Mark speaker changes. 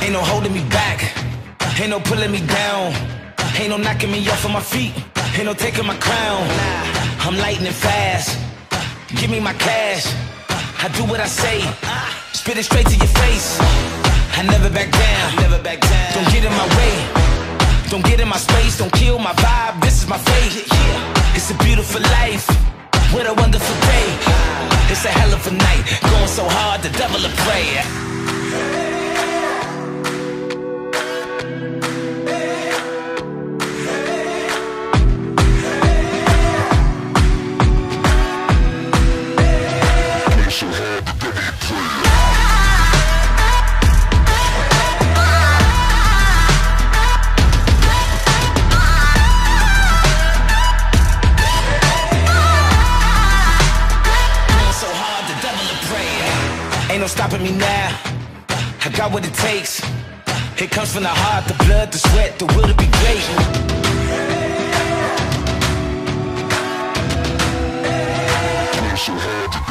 Speaker 1: Ain't no holding me back, ain't no pulling me down, ain't no knocking me off of my feet, ain't no taking my crown. I'm lightning fast, give me my cash, I do what I say, spit it straight to your face. I never back down, don't get in my way, don't get in my space, don't kill my vibe, this is my fate. It's a beautiful life, what a wonderful day. It's a hell of a night, going so hard the devil will pray. Ain't no stopping me now, I got what it takes. It comes from the heart, the blood, the sweat, the will to be great. So hard to